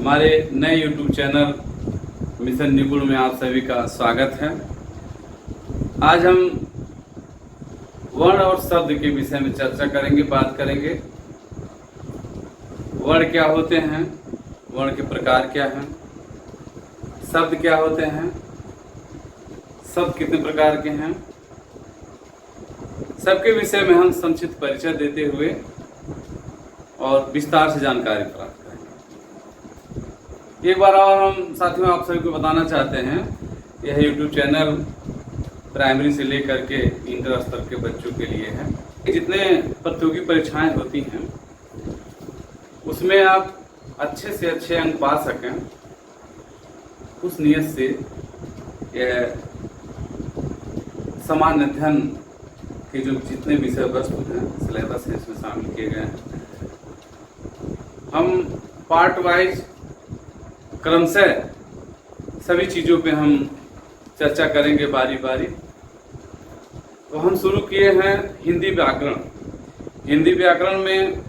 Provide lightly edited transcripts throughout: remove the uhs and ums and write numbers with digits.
हमारे नए YouTube channel mission निपुण में आप सभी का स्वागत है। आज हम वर्ण और शब्द के विषय में चर्चा करेंगे, बात करेंगे। वर्ण क्या होते हैं, वर्ण के प्रकार क्या हैं, शब्द क्या होते हैं, शब्द कितने प्रकार के हैं, सबके विषय में हम संक्षिप्त परिचय देते हुए और विस्तार से जानकारी प्राप्त करेंगे। एक बार और हम साथियों आप सभी को बताना चाहते हैं, यह YouTube चैनल प्राइमरी से लेकर के इंटर स्तर के बच्चों के लिए है। जितने प्रतियोगी परीक्षाएं होती हैं उसमें आप अच्छे से अच्छे अंक पा सकें, उस नियत से यह सामान्य अध्ययन के जो जितने विषय वस्तु हैं, सिलेबस है, इसमें शामिल किए गए हैं। हम पार्ट वाइज क्रमशः सभी चीज़ों पे हम चर्चा करेंगे बारी बारी। तो हम शुरू किए हैं हिंदी व्याकरण। हिंदी व्याकरण में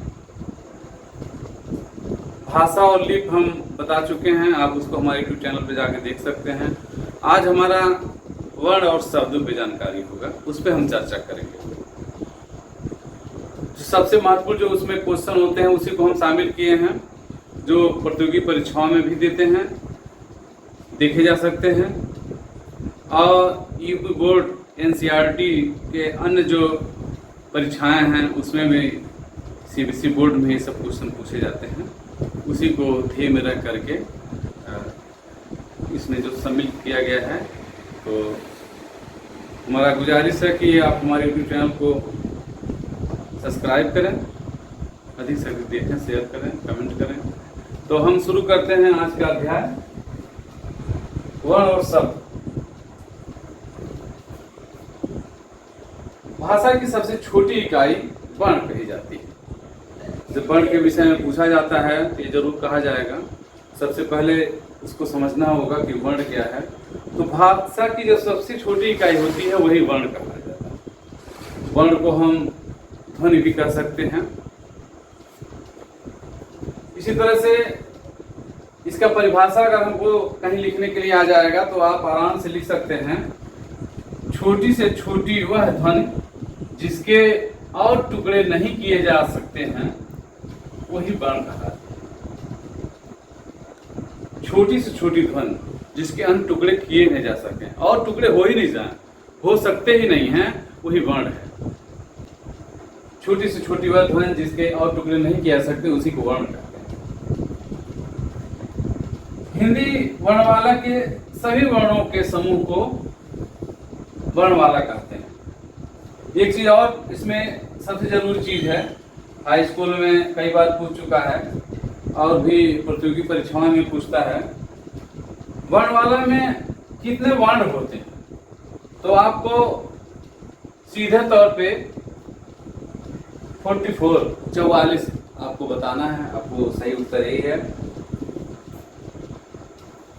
भाषा और लिपि हम बता चुके हैं, आप उसको हमारे YouTube चैनल पे जाके देख सकते हैं। आज हमारा वर्ण और शब्दों पे जानकारी होगा, उस पर हम चर्चा करेंगे। सबसे महत्वपूर्ण जो उसमें क्वेश्चन होते हैं उसी को हम शामिल किए हैं, जो प्रतियोगी परीक्षाओं में भी देते हैं, देखे जा सकते हैं। और यूपी बोर्ड NCERT के अन्य जो परीक्षाएं हैं उसमें भी CBSE बोर्ड में ये सब क्वेश्चन पूछे जाते हैं। उसी को ध्येय में रख करके इसमें जो सम्मिलित किया गया है। तो हमारा गुजारिश है कि आप हमारे YouTube चैनल को सब्सक्राइब करें, अधिक से अधिक देखें, शेयर करें, कमेंट करें। तो हम शुरू करते हैं आज का अध्याय, वर्ण और शब्द। भाषा की सबसे छोटी इकाई वर्ण कही जाती है। जब वर्ण के विषय में पूछा जाता है तो ये जरूर कहा जाएगा, सबसे पहले उसको समझना होगा कि वर्ण क्या है। तो भाषा की जो सबसे छोटी इकाई होती है वही वर्ण कहा जाता है। वर्ण को हम ध्वनि भी कर सकते हैं। इसी तरह से इसका परिभाषा अगर हमको कहीं लिखने के लिए आ जाएगा तो आप आराम से लिख सकते हैं, छोटी से छोटी वह ध्वनि जिसके और टुकड़े नहीं किए जा सकते हैं वही वर्ण कहा जाता है। छोटी से छोटी ध्वनि जिसके अन्य टुकड़े किए नहीं जा सके और टुकड़े हो ही नहीं जाए, हो सकते ही नहीं हैं, वही वर्ण है। छोटी से छोटी वह ध्वनि जिसके और टुकड़े नहीं किए जा सकते उसी को वर्ण कहते हैं। हिंदी वर्णमाला के सभी वर्णों के समूह को वर्णमाला कहते हैं। एक चीज और इसमें सबसे जरूरी चीज है, हाई स्कूल में कई बार पूछ चुका है और भी प्रतियोगी परीक्षाओं में पूछता है, वर्णमाला में कितने वर्ण होते हैं। तो आपको सीधे तौर पे 44 आपको बताना है, आपको सही उत्तर यही है।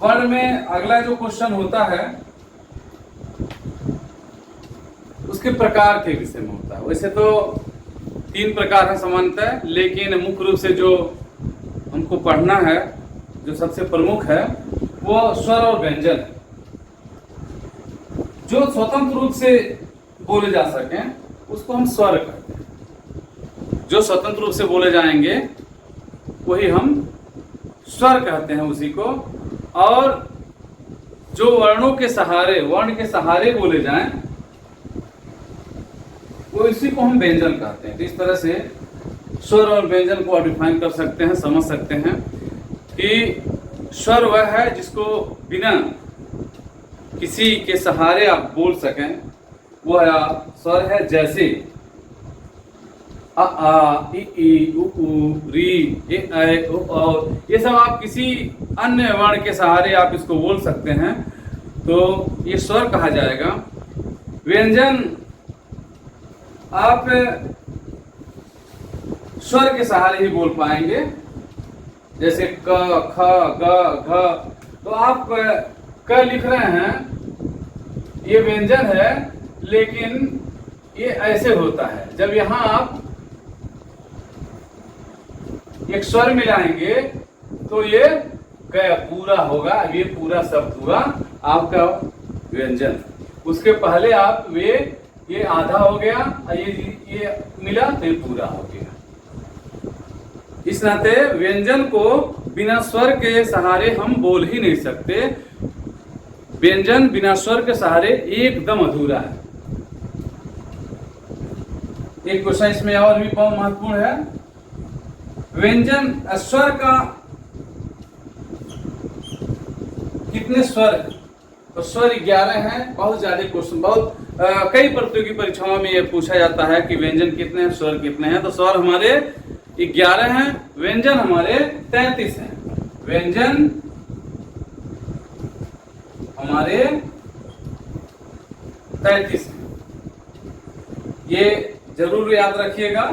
वर्ण में अगला जो क्वेश्चन होता है उसके प्रकार के विषय में होता है। वैसे तो 3 प्रकार है सामान्यतः, लेकिन मुख्य रूप से जो हमको पढ़ना है, जो सबसे प्रमुख है, वो स्वर और व्यंजन है। जो स्वतंत्र रूप से बोले जा सकें उसको हम स्वर कहते हैं। जो स्वतंत्र रूप से बोले जाएंगे वही हम स्वर कहते हैं उसी को। और जो वर्णों के सहारे, वर्ण के सहारे बोले जाएं वो इसी को हम व्यंजन कहते हैं। तो इस तरह से स्वर और व्यंजन को डिफाइन कर सकते हैं, समझ सकते हैं कि स्वर वह है जिसको बिना किसी के सहारे आप बोल सकें, वह स्वर है। जैसे अ आ, इ ई, उ ऊ, री, ए ऐ, ओ औ, ये सब आप किसी अन्य वर्ण के सहारे आप इसको बोल सकते हैं, तो ये स्वर कहा जाएगा। व्यंजन आप स्वर के सहारे ही बोल पाएंगे, जैसे क, ख, ग, घ। तो आप क लिख रहे हैं, ये व्यंजन है, लेकिन ये ऐसे होता है। जब यहाँ आप एक स्वर मिलाएंगे तो ये क पूरा होगा, अब ये पूरा शब्द हुआ आपका व्यंजन। उसके पहले आप ये आधा हो गया और ये मिला तो ये पूरा हो गया। इस नाते व्यंजन को बिना स्वर के सहारे हम बोल ही नहीं सकते। व्यंजन बिना स्वर के सहारे एकदम अधूरा है। एक क्वेश्चन इसमें और भी बहुत महत्वपूर्ण है। व्यंजन स्वर का कितने स्वर है? तो स्वर 11 हैं। बहुत ज्यादा क्वेश्चन, बहुत कई प्रतियोगी परीक्षाओं में ये पूछा जाता है कि व्यंजन कितने हैं, स्वर कितने हैं। तो स्वर हमारे 11 हैं, व्यंजन हमारे 33 हैं। व्यंजन हमारे 33 हैं। ये जरूर याद रखिएगा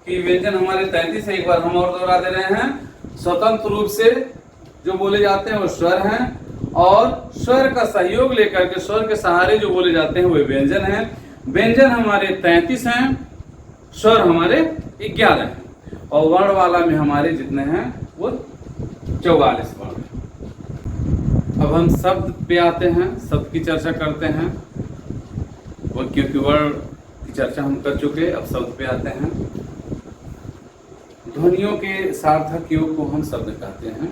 कि व्यंजन हमारे 33 है। एक बार हम और दोहरा दे रहे हैं। स्वतंत्र रूप से जो बोले जाते हैं वो स्वर हैं, और स्वर का सहयोग लेकर के स्वर के सहारे जो बोले जाते हैं वो व्यंजन हैं। व्यंजन हमारे 33 हैं, स्वर हमारे 11 हैं, और वर्ण वाला में हमारे जितने हैं वो 44 वर्ण हैं। अब हम शब्द पे आते हैं, शब्द की चर्चा करते हैं। वो क्योंकि वर्ण की चर्चा हम कर चुके, अब शब्द पे आते हैं। ध्वनियों के सार्थक योग को हम शब्द कहते हैं।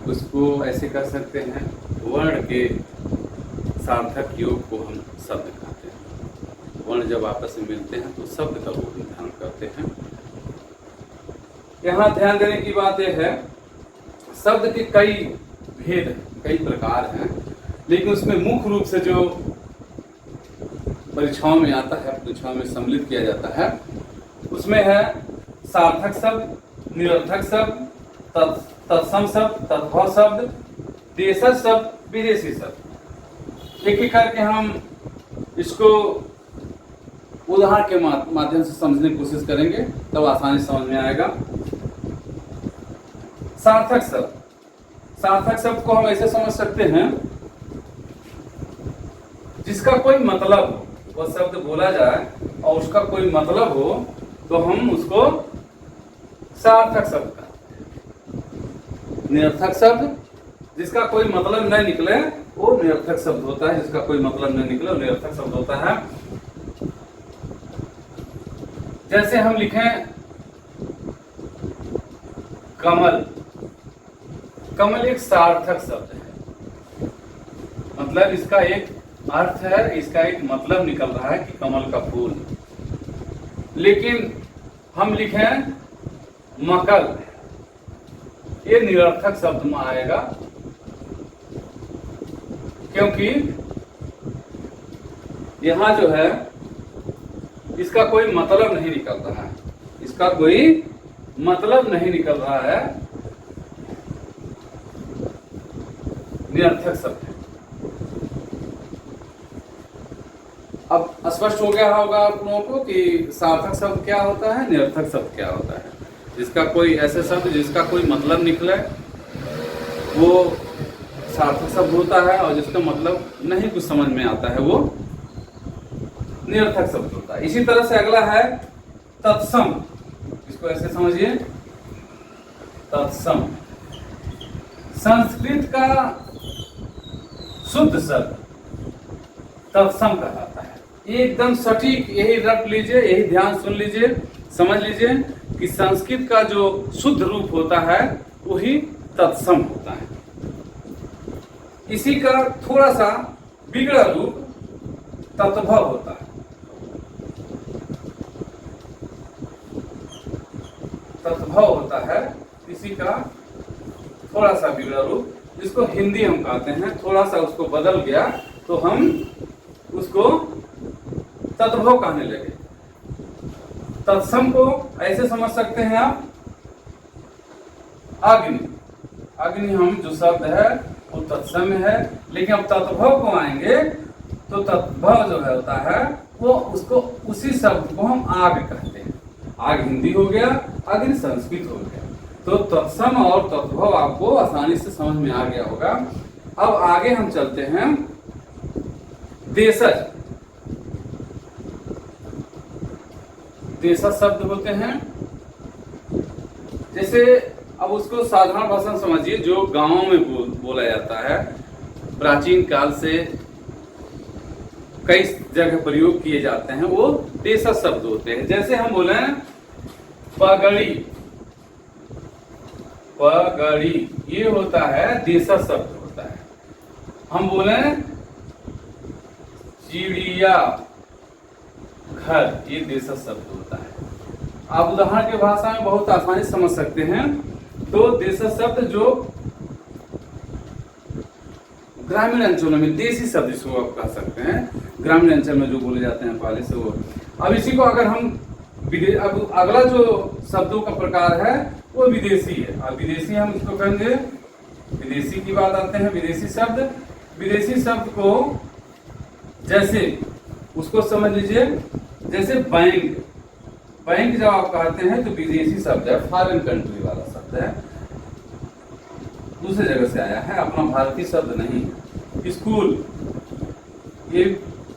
उसको ऐसे कर सकते हैं, वर्ण के सार्थक योग को हम शब्द कहते हैं। वर्ण जब आपस में मिलते हैं तो शब्द का रूप धारण करते हैं। यहाँ ध्यान देने की बात यह है, शब्द के कई भेद, कई प्रकार हैं, लेकिन उसमें मुख्य रूप से जो परीक्षाओं में आता है, परीक्षाओं में सम्मिलित किया जाता है, उसमें है सार्थक शब्द, निरर्थक शब्द, तत्सम शब्द, तद्भव शब्द, देशज शब्द, विदेशी शब्द। एक एक करके हम इसको उदाहरण के माध्यम से समझने की कोशिश करेंगे, तब आसानी समझ में आएगा। सार्थक शब्द, सार्थक शब्द को हम ऐसे समझ सकते हैं जिसका कोई मतलब हो, वह शब्द बोला जाए और उसका कोई मतलब हो तो हम उसको सार्थक शब्द कहते हैं। निरर्थक शब्द जिसका कोई मतलब नहीं निकले वो निरर्थक शब्द होता है, जिसका कोई मतलब नहीं निकले वो निरर्थक शब्द होता है। जैसे हम लिखें कमल, कमल एक सार्थक शब्द है, मतलब इसका एक अर्थ है, इसका एक मतलब निकल रहा है कि कमल का फूल। लेकिन हम लिखें मकल, ये निरर्थक शब्द में आएगा, क्योंकि यहां जो है इसका कोई मतलब नहीं निकल रहा है, इसका कोई मतलब नहीं निकल रहा है, निरर्थक शब्द है। अब स्पष्ट हो गया होगा आप लोगों को कि सार्थक शब्द क्या होता है, निरर्थक शब्द क्या होता है। जिसका कोई ऐसे शब्द जिसका कोई मतलब निकले वो सार्थक शब्द होता है, और जिसका मतलब नहीं कुछ समझ में आता है वो निरर्थक शब्द होता है। इसी तरह से अगला है तत्सम, इसको ऐसे समझिए, तत्सम संस्कृत का शुद्ध शब्द तत्सम कहलाता है। एकदम सटीक, यही रट लीजिए, यही ध्यान सुन लीजिए, समझ लीजिए कि संस्कृत का जो शुद्ध रूप होता है वही तत्सम होता है। इसी का थोड़ा सा बिगड़ा रूप तत्भव होता है। तत्भव होता है इसी का थोड़ा सा बिगड़ा रूप, जिसको हिंदी हम कहते हैं। थोड़ा सा उसको बदल गया तो हम उसको तत्भव कहने लगे। तत्सम को ऐसे समझ सकते हैं आप, अग्नि, अग्नि हम जो शब्द है वो तत्सम है, लेकिन अब तत्भव को आएंगे तो तत्भव जो है होता है वो उसको उसी शब्द को हम आग कहते हैं। आग हिंदी हो गया, अग्नि संस्कृत हो गया। तो तत्सम और तत्भव आपको आसानी से समझ में आ गया होगा। अब आगे हम चलते हैं देशज। देशज शब्द होते हैं, जैसे अब उसको साधारण भाषा में समझिए, जो गांवों में बोला जाता है, प्राचीन काल से कई जगह प्रयोग किए जाते हैं, वो देशज शब्द होते हैं। जैसे हम बोले पगड़ी, पगड़ी ये होता है देशज शब्द होता है। हम बोले चिड़िया घर, ये देशज शब्द होता है। आप उदाहरण के भाषा में बहुत आसानी से समझ सकते हैं। तो देशज शब्द जो ग्रामीण अंचलों में, देसी शब्द जिसको आप कह सकते हैं, ग्रामीण अंचल में जो बोले जाते हैं पहले से वो। अब इसी को अगर हम अब अगला जो शब्दों का प्रकार है वो विदेशी है। अब विदेशी हम इसको कहेंगे, विदेशी की बात आते हैं। विदेशी शब्द, विदेशी शब्द को जैसे उसको समझ लीजिए, जैसे बैंक, बैंक जब आप कहते हैं तो विदेशी शब्द है, फॉरेन कंट्री वाला शब्द है, दूसरे जगह से आया है, अपना भारतीय शब्द नहीं है। स्कूल ये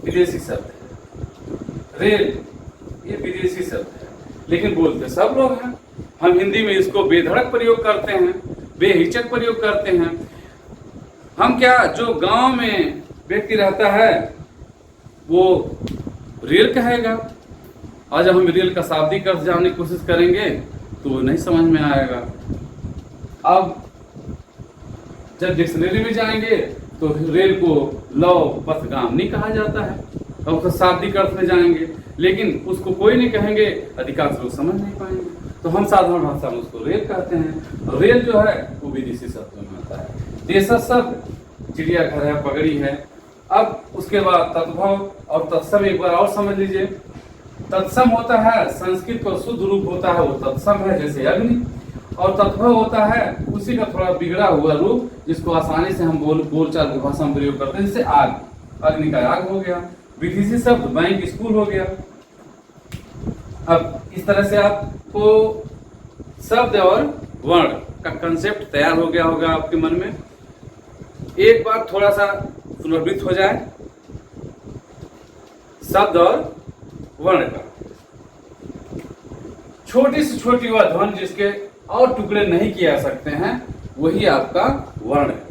विदेशी शब्द है। रेल ये विदेशी शब्द है, लेकिन बोलते सब लोग हैं। हम हिंदी में इसको बेधड़क प्रयोग करते हैं, बेहिचक प्रयोग करते हैं। हम क्या, जो गांव में व्यक्ति रहता है वो रेल कहेगा, और जब हम रेल का शाब्दिक अर्थ जानने की कोशिश करेंगे तो वो नहीं समझ में आएगा। अब जब डिक्शनरी में जाएंगे तो रेल को लौह पथगामिनी कहा जाता है, और उसका शाब्दिक अर्थ में जाएंगे, लेकिन उसको कोई नहीं कहेंगे, अधिकांश लोग समझ नहीं पाएंगे। तो हम साधारण भाषा में उसको रेल कहते हैं। रेल जो है वो विदेशी शब्द में आता है। देशज शब्द चिड़ियाघर है, पगड़ी है। अब उसके बाद तद्भव और तत्सम एक बार और समझ लीजिए। तत्सम होता है, संस्कृत का शुद्ध रूप होता है वो तत्सम है, जैसे अग्नि। और तद्भव होता है उसी का थोड़ा बिगड़ा हुआ रूप, जिसको आसानी से हम बोलचाल की भाषा में प्रयोग करते हैं, जैसे आग, अग्नि का आग हो गया। विदेशी शब्द बैंक, स्कूल हो गया। अब इस तरह से आपको शब्द और वर्ण का कंसेप्ट तैयार हो गया होगा आपके मन में। एक बार थोड़ा सा पुनर्वृत्त हो जाए शब्द और वर्ण का। छोटी से छोटी वह ध्वनि जिसके और टुकड़े नहीं किए जा सकते हैं, वही आपका वर्ण है।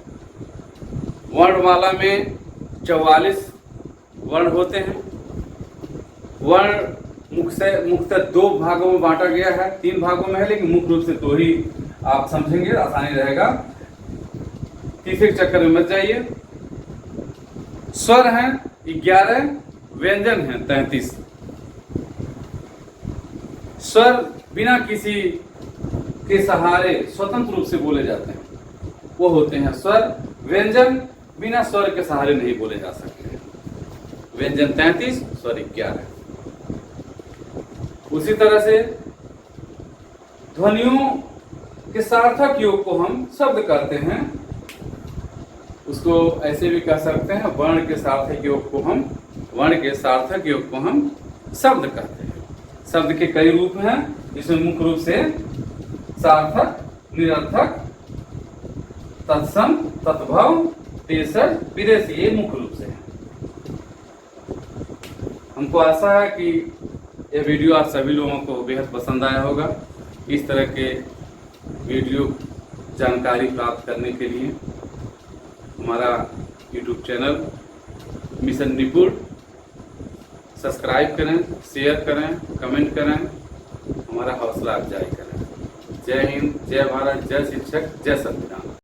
वर्णमाला में 44 वर्ण होते हैं। वर्ण मुख्यतः 2 भागों में बांटा गया है, 3 भागों में है, लेकिन मुख्य रूप से 2 ही आप समझेंगे, आसानी रहेगा। तीसरे चक्कर में मत जाइए। स्वर हैं 11, व्यंजन हैं 33। स्वर बिना किसी के सहारे स्वतंत्र रूप से बोले जाते हैं, वो होते हैं स्वर। व्यंजन बिना स्वर के सहारे नहीं बोले जा सकते। व्यंजन 33, स्वर 11। उसी तरह से ध्वनियों के सार्थक योग को हम शब्द कहते हैं। उसको ऐसे भी कह सकते हैं, वर्ण के सार्थक योग को हम शब्द कहते हैं। शब्द के कई रूप हैं, जिसमें मुख्य रूप से सार्थक, निरर्थक, तत्सम, तद्भव, देशज, विदेशी, ये मुख्य रूप से है। हमको आशा है कि यह वीडियो आप सभी लोगों को बेहद पसंद आया होगा। इस तरह के वीडियो जानकारी प्राप्त करने के लिए हमारा YouTube चैनल मिशन निपुण सब्सक्राइब करें, शेयर करें, कमेंट करें, हमारा हौसला अफजाई करें। जय हिंद, जय भारत, जय शिक्षक, जय संविधान।